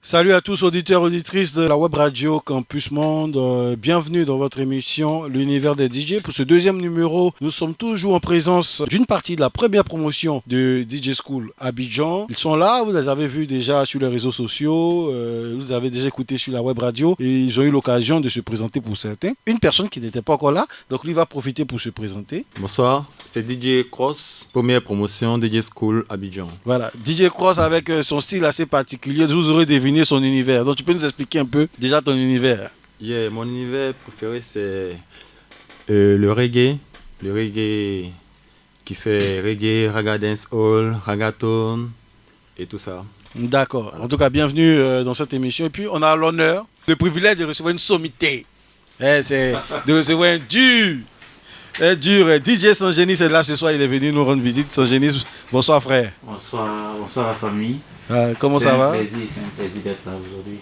Salut à tous auditeurs, auditrices de la web radio Campus Monde. Bienvenue dans votre émission L'univers des DJ. Pour ce deuxième numéro, nous sommes toujours en présence d'une partie de la première promotion de DJ School Abidjan. Ils sont là, vous les avez vus déjà sur les réseaux sociaux, vous les avez déjà écoutés sur la web radio et ils ont eu l'occasion de se présenter pour certains. Une personne qui n'était pas encore là, donc lui va profiter pour se présenter. Bonsoir, c'est DJ Cross, première promotion DJ School Abidjan. Voilà, DJ Cross avec son style assez particulier, vous aurez deviné son univers. Donc tu peux nous expliquer un peu déjà ton univers? Yeah, mon univers préféré c'est le reggae. Le reggae qui fait reggae, raga dancehall, ragaton et tout ça. D'accord. En tout cas, bienvenue dans cette émission. Et puis on a l'honneur, le privilège de recevoir une sommité. C'est de recevoir un dur DJ Sans-Génie, c'est là ce soir, il est venu nous rendre visite. Sans-Génie, bonsoir frère. Bonsoir la famille. Comment ça va? C'est un plaisir d'être là aujourd'hui.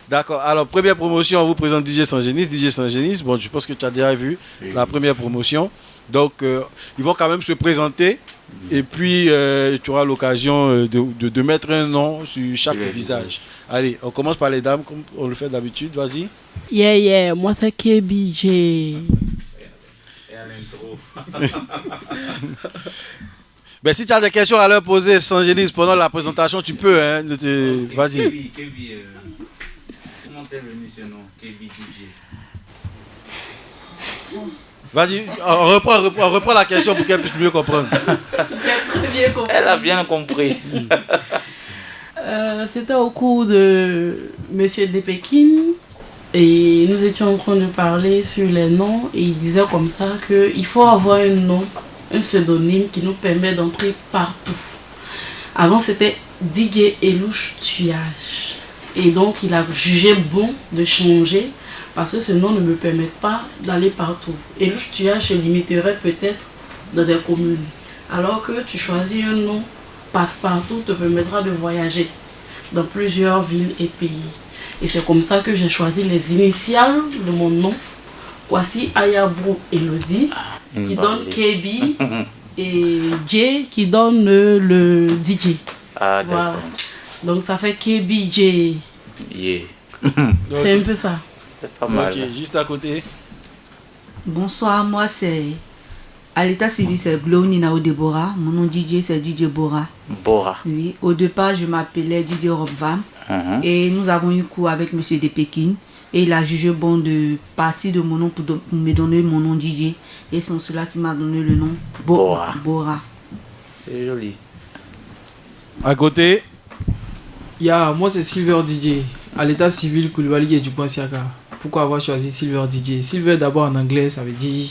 D'accord. Alors, première promotion, on vous présente DJ Sans-Génie. DJ Sans-Génie, bon, je pense que tu as déjà vu la première promotion. Donc, ils vont quand même se présenter. Et puis, tu auras l'occasion de mettre un nom sur chaque visage. Allez, on commence par les dames, comme on le fait d'habitude. Vas-y. Yeah, moi c'est KBJ. Et à l'intro. Ben, si tu as des questions à leur poser, Sans-Génie, pendant la présentation, tu peux. Hein, vas-y. Comment t'es venu ce nom? KBJ. Vas-y, on reprend la question pour qu'elle puisse mieux comprendre. Elle a bien compris. C'était au cours de Monsieur de Pékin et nous étions en train de parler sur les noms et il disait comme ça qu'il faut avoir un nom, un pseudonyme qui nous permet d'entrer partout. Avant c'était DJ Elouche Tuyage et donc il a jugé bon de changer parce que ce nom ne me permet pas d'aller partout. Elouche Tuyage se limiterait peut-être dans des communes alors que tu choisis un nom passe-partout te permettra de voyager dans plusieurs villes et pays. Et c'est comme ça que j'ai choisi les initiales de mon nom. Voici Ayabrou Elodie qui donne KB et J qui donne le DJ. Ah, d'accord. Voilà. Donc ça fait KBJ. Yeah. C'est un peu ça. C'est pas mal. Ok, juste à côté. Bonsoir, moi c'est à l'état civil, c'est Glow Ninao Deborah. Mon nom DJ c'est DJ Bora. Bora. Oui, au départ je m'appelais DJ Robvam et nous avons eu cours avec Monsieur de Pékin et il a jugé bon de partir de mon nom pour me donner mon nom DJ et c'est cela qui m'a donné le nom Bora. Bora. C'est joli. À côté. Moi c'est Silver DJ, à l'état civil Koulibaly du Point Siaka. Pourquoi avoir choisi Silver DJ? Silver d'abord en anglais ça veut dire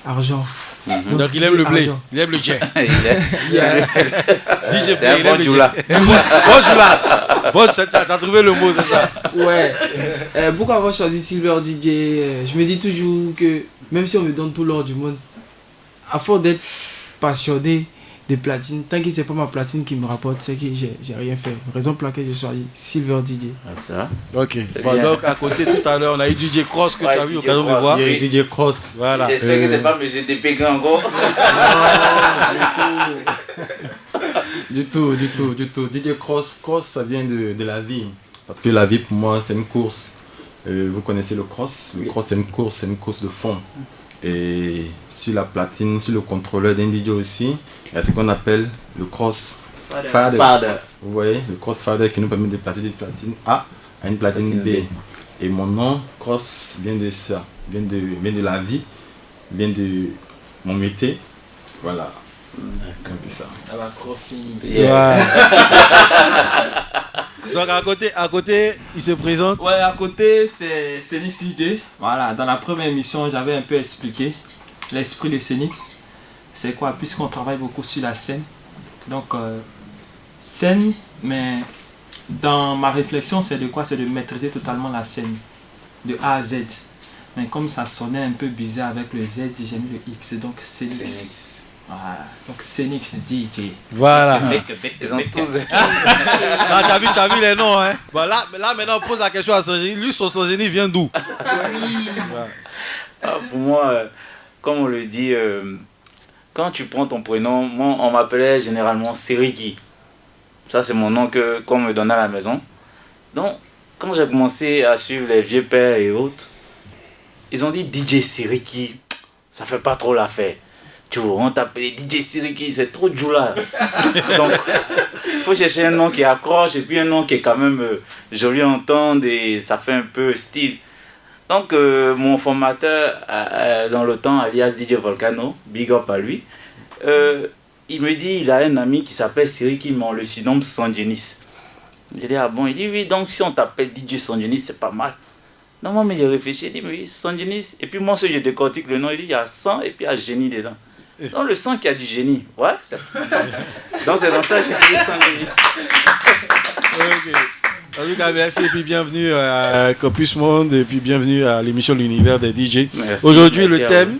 argent. Donc il aime le blé, argent. il aime le jet. Il DJ est un Blé, il bon aime le Djoula. jet. Bon Djoula. Bon, t'as trouvé le mot, c'est ça. Ouais. Pourquoi avoir choisi Silver DJ? Je me dis toujours que même si on me donne tout l'or du monde, à force d'être passionné de platine, tant que c'est pas ma platine qui me rapporte, c'est que j'ai rien fait. Raison pour laquelle j'ai choisi Silver DJ. Ah, ça. Ok. C'est Bon, bien. donc à côté tout à l'heure, on a eu DJ Cross que Ouais, tu as eu DJ l'occasion de Cross, voir. oui. DJ Cross. Voilà. J'espère que c'est pas Monsieur Dépéguin encore. Du tout. DJ Cross, ça vient de la vie. Parce que la vie pour moi c'est une course. Vous connaissez le cross? Le cross c'est une course de fond. Et sur la platine, sur le contrôleur d'un DJ aussi, il y a ce qu'on appelle le cross fader. Vous voyez, le cross fader qui nous permet de passer d'une platine A à une platine B. Et mon nom, cross, vient de ça, vient de la vie, vient de mon métier. Voilà, c'est un peu ça. À la crossing. Yeah. Ouais. Donc à côté, il se présente. Ouais, à côté, c'est Senix DJ. Voilà, dans la première émission, j'avais un peu expliqué l'esprit de Senix. C'est quoi? Puisqu'on travaille beaucoup sur la scène. Donc, scène, mais dans ma réflexion, c'est de quoi? C'est de maîtriser totalement la scène, de A à Z. Mais comme ça sonnait un peu bizarre avec le Z, j'ai mis le X, donc Senix. Voilà, donc Senix DJ. Voilà. Ils ont tous. Ah, tu as vu les noms, hein. Voilà, là maintenant on pose la question à Sans-Génie. Lui, son Sans-Génie vient d'où? Ah, pour moi, comme on le dit, quand tu prends ton prénom, moi on m'appelait généralement Seriki. Ça c'est mon nom qu'on me donnait à la maison. Donc, quand j'ai commencé à suivre les vieux pères et autres, ils ont dit DJ Siriki, ça fait pas trop l'affaire. Tu vois, on t'appelait DJ Siriki, c'est trop djoula. Donc, il faut chercher un nom qui accroche et puis un nom qui est quand même joli à entendre et ça fait un peu style. Donc, mon formateur dans le temps, alias DJ Volcano, big up à lui, il me dit, il a un ami qui s'appelle Siriki, mais on le surnomme Sanjenis. J'ai dit, ah bon, il dit, oui, donc si on t'appelle DJ Sanjenis, c'est pas mal. Non, moi, mais j'ai réfléchi, il dit, mais oui, Sanjenis. Et puis moi, je décortique le nom, il dit, il y a sang et puis il y a génie dedans. Donc le sang qui a du génie, ouais, c'est ça. Donc c'est dans ça que j'ai dit Sanjenis. Ok. En tout cas, merci et puis bienvenue à Campus Monde et puis bienvenue à l'émission L'Univers des DJ. Merci, aujourd'hui, merci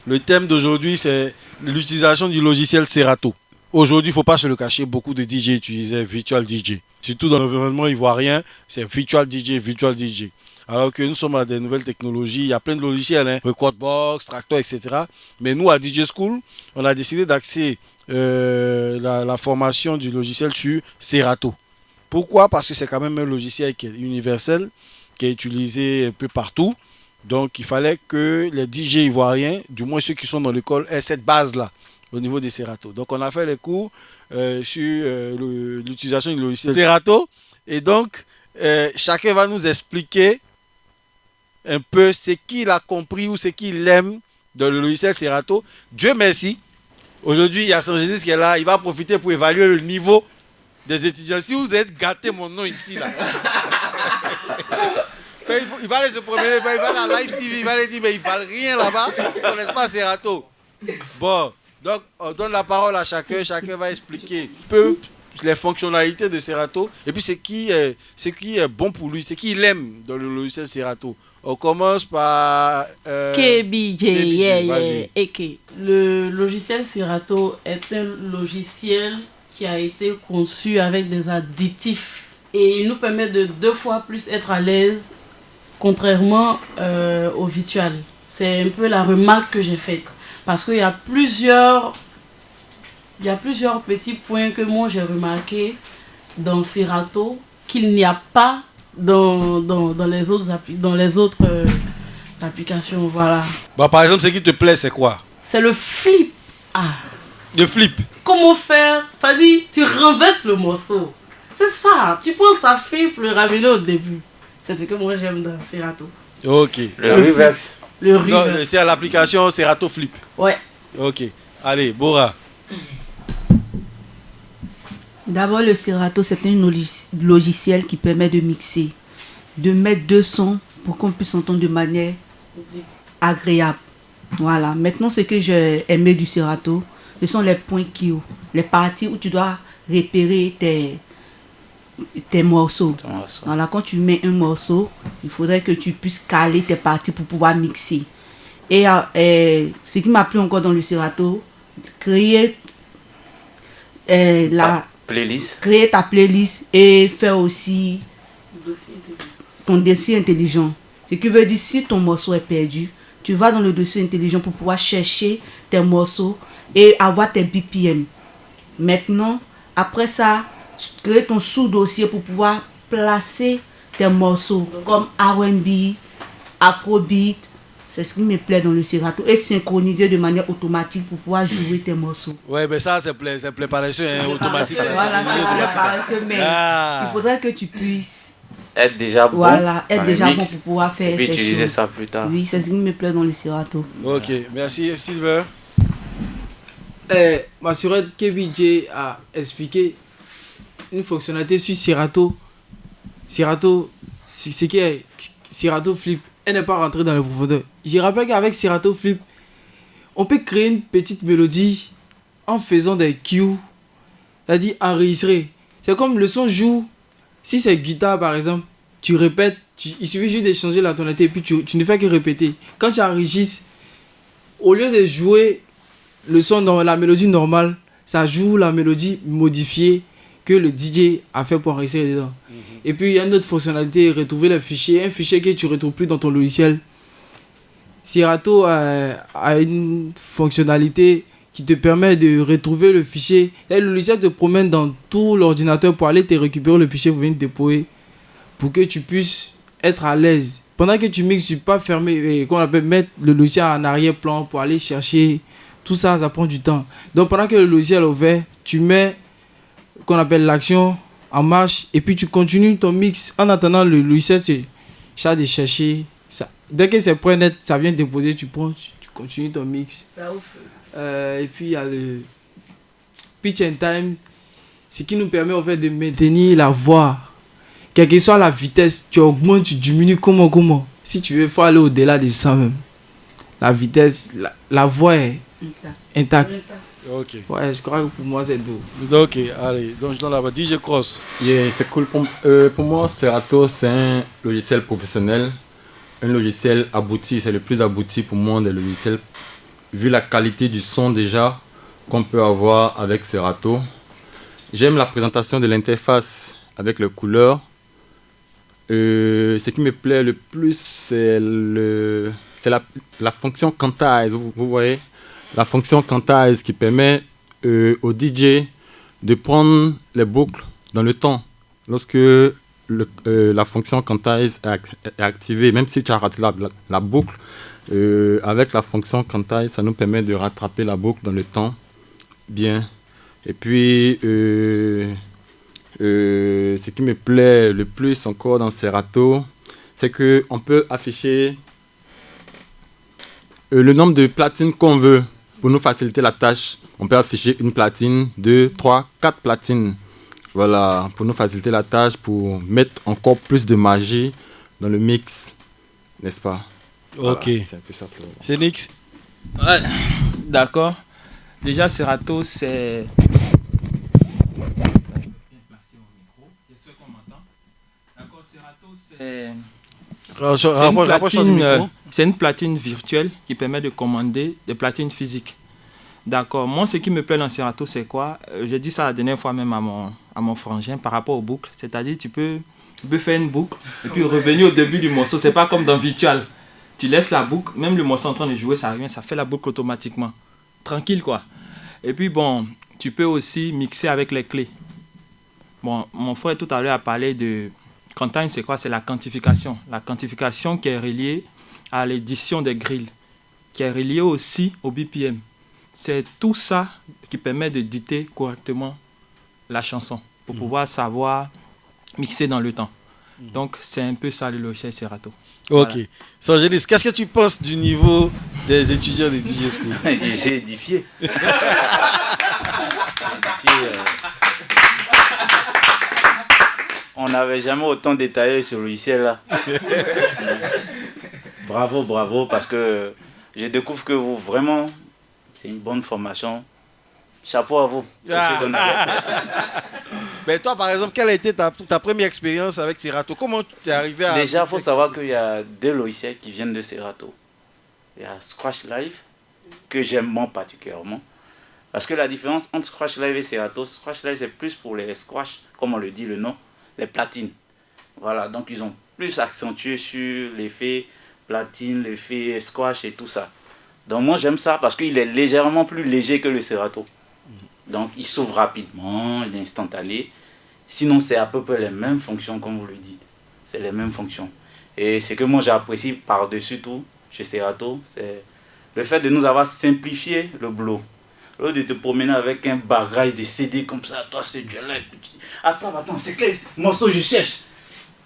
le thème d'aujourd'hui, c'est l'utilisation du logiciel Serato. Aujourd'hui, il ne faut pas se le cacher, beaucoup de DJ utilisaient Virtual DJ. Surtout dans l'environnement ivoirien, c'est Virtual DJ. Alors que nous sommes à des nouvelles technologies, il y a plein de logiciels, hein, Recordbox, Tractor, etc. Mais nous, à DJ School, on a décidé d'axer la formation du logiciel sur Serato. Pourquoi? Parce que c'est quand même un logiciel qui est universel, qui est utilisé un peu partout. Donc, il fallait que les DJ ivoiriens, du moins ceux qui sont dans l'école, aient cette base-là au niveau des Serato. Donc, on a fait les cours sur l'utilisation du logiciel Serato. Et donc, chacun va nous expliquer un peu ce qu'il a compris ou ce qu'il aime dans le logiciel Serato. Dieu merci. Aujourd'hui, il y a Sanjenis qui est là. Il va profiter pour évaluer le niveau des étudiants. Si vous êtes gâté mon nom ici, là. Il va aller se promener, il va aller à Live TV, il va aller dire, mais il ne parle rien là-bas. Il ne connaît pas Serato. Bon, donc on donne la parole à chacun. Chacun va expliquer un peu les fonctionnalités de Serato et puis ce qui est bon pour lui, ce qu'il aime dans le logiciel Serato. On commence par... Le logiciel Serato est un logiciel qui a été conçu avec des additifs et il nous permet de 2 fois plus être à l'aise contrairement au virtual. C'est un peu la remarque que j'ai faite parce qu'il y a plusieurs petits points que moi j'ai remarqué dans Serato qu'il n'y a pas dans les autres applications. Voilà. Bon, par exemple, ce qui te plaît, c'est quoi? C'est le flip. Ah. Le flip. Comment faire? Ça dit, tu renverses le morceau. C'est ça. Tu penses à flip, le ramener au début. C'est ce que moi j'aime dans Serato. Ok. Le reverse. Le reverse. Non, c'est à l'application Serato Flip. Ouais. Ok. Allez, Bora. D'abord, le Serato, c'est un logiciel qui permet de mixer, de mettre 2 sons pour qu'on puisse entendre de manière agréable. Voilà. Maintenant, ce que j'ai aimé du Serato, ce sont les points Q, les parties où tu dois repérer tes morceaux. Voilà, quand tu mets un morceau, il faudrait que tu puisses caler tes parties pour pouvoir mixer. Et ce qui m'a plu encore dans le Serato, créer ta playlist et faire aussi ton dossier intelligent. Ce qui veut dire, si ton morceau est perdu, tu vas dans le dossier intelligent pour pouvoir chercher tes morceaux et avoir tes BPM. Maintenant, après ça, créer ton sous-dossier pour pouvoir placer tes morceaux comme R&B, Afrobeat. C'est ce qui me plaît dans le Serato. Et synchroniser de manière automatique pour pouvoir jouer tes morceaux. Ouais, mais ça, c'est préparation automatique. Voilà, c'est préparation, mais il faudrait que tu puisses être déjà bon. Voilà, être déjà bon pour pouvoir faire et puis ces utiliser choses. Ça plus tard. Oui, c'est ce qui me plaît dans le Serato. Ok, merci Silver. Ma sœur KBJ a expliqué une fonctionnalité sur Serato. Serato, c'est qui est Serato Flip. Elle n'est pas rentrée dans le profondeur. Je rappelle qu'avec Serato Flip, on peut créer une petite mélodie en faisant des cues, c'est-à-dire enregistrer. C'est comme le son joue. Si c'est guitare par exemple, tu répètes, il suffit juste de changer la tonalité et puis tu ne fais que répéter. Quand tu enregistres, au lieu de jouer le son dans la mélodie normale, ça joue la mélodie modifiée que le DJ a fait pour enregistrer dedans. Et puis il y a une autre fonctionnalité, retrouver le fichier, un fichier que tu ne retrouves plus dans ton logiciel. Serato a une fonctionnalité qui te permet de retrouver le fichier. Et le logiciel te promène dans tout l'ordinateur pour aller te récupérer le fichier que vous venez de déposer pour que tu puisses être à l'aise. Pendant que tu mixes, tu ne peux pas fermer, qu'on appelle mettre le logiciel en arrière-plan pour aller chercher. Tout ça, ça prend du temps. Donc pendant que le logiciel est ouvert, tu mets qu'on appelle l'action en marche et puis tu continues ton mix. En attendant, le logiciel se charge de chercher ça. Dès que c'est prêt net, ça vient déposer, tu prends, tu continues ton mix. Ça ouf. Et puis il y a le pitch and time, ce qui nous permet en fait de maintenir la voix. Quelle que soit la vitesse, tu augmentes, tu diminues, comment. Si tu veux, il faut aller au-delà de ça même. La vitesse, la voix est intacte. Ok. Ouais, je crois que pour moi c'est tout. Ok, allez, donc je donne la voix. DJ Cross. Yeah, c'est cool. Pour moi, Serato, c'est un logiciel professionnel. Un logiciel abouti. C'est le plus abouti pour moi des logiciels. Vu la qualité du son déjà qu'on peut avoir avec Serato. J'aime la présentation de l'interface avec les couleurs. Ce qui me plaît le plus, c'est la fonction Quantize. Vous voyez, la fonction Quantize qui permet au DJ de prendre les boucles dans le temps. Lorsque la fonction Quantize est activée, même si tu as raté la boucle, avec la fonction Quantize, ça nous permet de rattraper la boucle dans le temps bien. Et puis, ce qui me plaît le plus encore dans Serato, c'est qu'on peut afficher le nombre de platines qu'on veut pour nous faciliter la tâche. On peut afficher une platine, 2, 3, 4 platines. Voilà, pour nous faciliter la tâche, pour mettre encore plus de magie dans le mix, n'est-ce pas? Voilà, Ok. c'est un peu ça pour moi. C'est Nix. Ouais, d'accord. Déjà, Serato, c'est... C'est une platine virtuelle qui permet de commander des platines physiques. D'accord. Moi, ce qui me plaît dans Serato, c'est quoi? J'ai dit ça la dernière fois même à mon frangin par rapport aux boucles. C'est-à-dire, tu peux faire une boucle et puis revenir au début du morceau. C'est pas comme dans Virtual. Tu laisses la boucle, même le morceau en train de jouer, ça revient, ça fait la boucle automatiquement. Tranquille, quoi. Et puis, bon, tu peux aussi mixer avec les clés. Bon, mon frère tout à l'heure a parlé de... Quantime, c'est quoi? C'est la quantification. La quantification qui est reliée à l'édition des grilles, qui est reliée aussi au BPM. C'est tout ça qui permet de dicter correctement la chanson pour pouvoir savoir mixer dans le temps. Donc, c'est un peu ça le logiciel Serato. Ok. Voilà. Sangelis, qu'est-ce que tu penses du niveau des étudiants des DJ School? J'ai édifié. On n'avait jamais autant détaillé sur le logiciel là. Bravo, parce que je découvre que vous, vraiment, c'est une bonne formation. Chapeau à vous. Mais toi, par exemple, quelle a été ta première expérience avec Serato? Comment tu es arrivé à... Déjà, il faut savoir qu'il y a deux logiciels qui viennent de Serato. Il y a Scratch Live, que j'aime moi particulièrement. Parce que la différence entre Scratch Live et Serato, Scratch Live, c'est plus pour les scratch, comme on le dit le nom, les platines. Voilà, donc ils ont plus accentué sur l'effet platine, l'effet scratch et tout ça. Donc moi, j'aime ça parce qu'il est légèrement plus léger que le Serato. Donc il s'ouvre rapidement, il est instantané. Sinon, c'est à peu près les mêmes fonctions, comme vous le dites. C'est les mêmes fonctions. Et ce que moi j'apprécie par-dessus tout chez Serato, c'est le fait de nous avoir simplifié le boulot. Au lieu de te promener avec un bagage de CD comme ça, toi c'est du là. Attends, c'est quel morceau je cherche?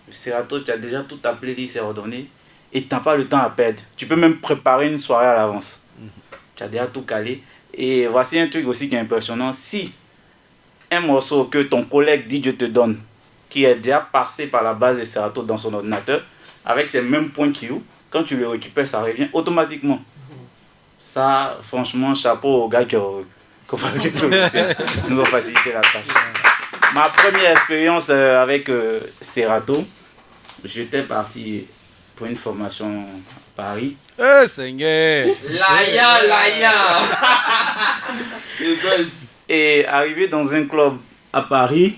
Le Serato, tu as déjà toute ta playlist ordonnée et tu n'as pas le temps à perdre. Tu peux même préparer une soirée à l'avance. Tu as déjà tout calé. Et voici un truc aussi qui est impressionnant. Si un morceau que ton collègue DJ te donne, qui est déjà passé par la base de Serato dans son ordinateur, avec ces mêmes points Q, quand tu le récupères, ça revient automatiquement. Ça, franchement, chapeau aux gars qui ont fabriqué ce logiciel, nous ont facilité la tâche. Ma première expérience avec Serato, j'étais parti pour une formation à Paris. Eh, Seigneur! Laïa Et arrivé dans un club à Paris,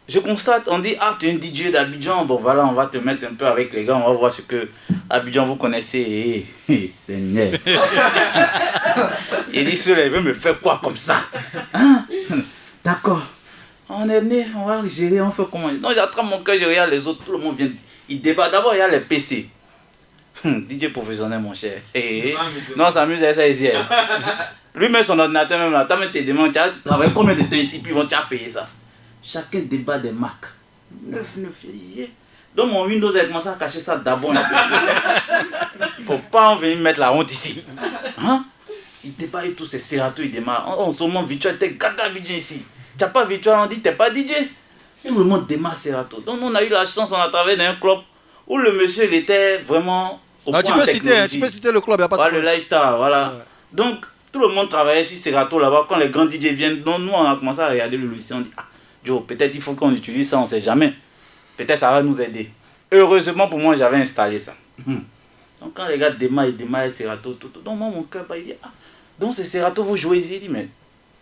je constate, on dit, ah, tu es un DJ d'Abidjan, bon voilà, on va te mettre un peu avec les gars, on va voir ce que Abidjan vous connaissez. Seigneur. Il dit, cela, il veut me faire quoi comme ça? Hein? D'accord. Oh, on est né, on va gérer, on fait comment. Non, j'attrape mon cœur, je regarde les autres, tout le monde vient. Il débat. D'abord, il y a les PC. DJ professionnel, mon cher. Non, ça s'amuse à ça ici. Lui met son ordinateur même là. T'as même tes demandes, tu as travaillé combien de temps ici, puis tu as payé ça. Chacun débat des Mac. 9. Donc mon Windows a commencé à cacher ça d'abord. Faut pas en venir mettre la honte ici. Hein? Il débat et tout, c'est Serato, il démarre. En ce moment, Virtual, t'es gâté DJ ici. Tu n'as pas Virtual, on dit t'es pas DJ. Tout le monde démarre Serato. Donc nous, on a eu la chance, on a travaillé dans un club où le monsieur, il était vraiment au point tu peux citer le club, il n'y a pas de problème. Le Lifestyle, voilà. Ouais. Donc, tout le monde travaillait sur Serato là-bas. Quand les grands DJ viennent, donc nous, on a commencé à regarder le logiciel. On dit, ah, Joe, peut-être il faut qu'on utilise ça, on ne sait jamais. Peut-être ça va nous aider. Heureusement pour moi, j'avais installé ça. Donc quand les gars démarrent Serato, tout. Donc moi, mon cœur, il dit, ah, donc c'est Serato, vous jouez ici. Il dit, mais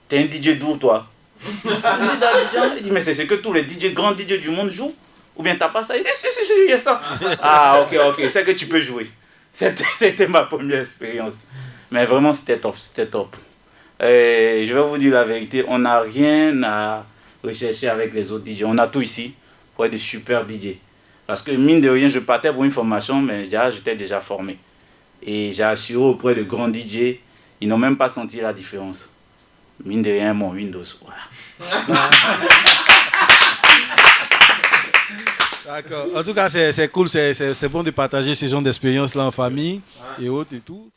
t'es un DJ d'où, toi? Il dit, mais c'est ce que tous les DJ, grands DJ du monde jouent. Ou bien t'as pas ça? Il dit, si, il y a ça. Ah, ok, c'est que tu peux jouer. C'était ma première expérience. Mais vraiment, c'était top. Je vais vous dire la vérité, on n'a rien à rechercher avec les autres DJ. On a tout ici pour être de super DJ. Parce que mine de rien, je partais pour une formation, mais j'étais déjà formé. Et j'ai assuré auprès de grands DJ, ils n'ont même pas senti la différence. Mine de rien, mon Windows, voilà. D'accord. En tout cas, c'est cool, c'est bon de partager ce genre d'expérience-là en famille et autres et tout.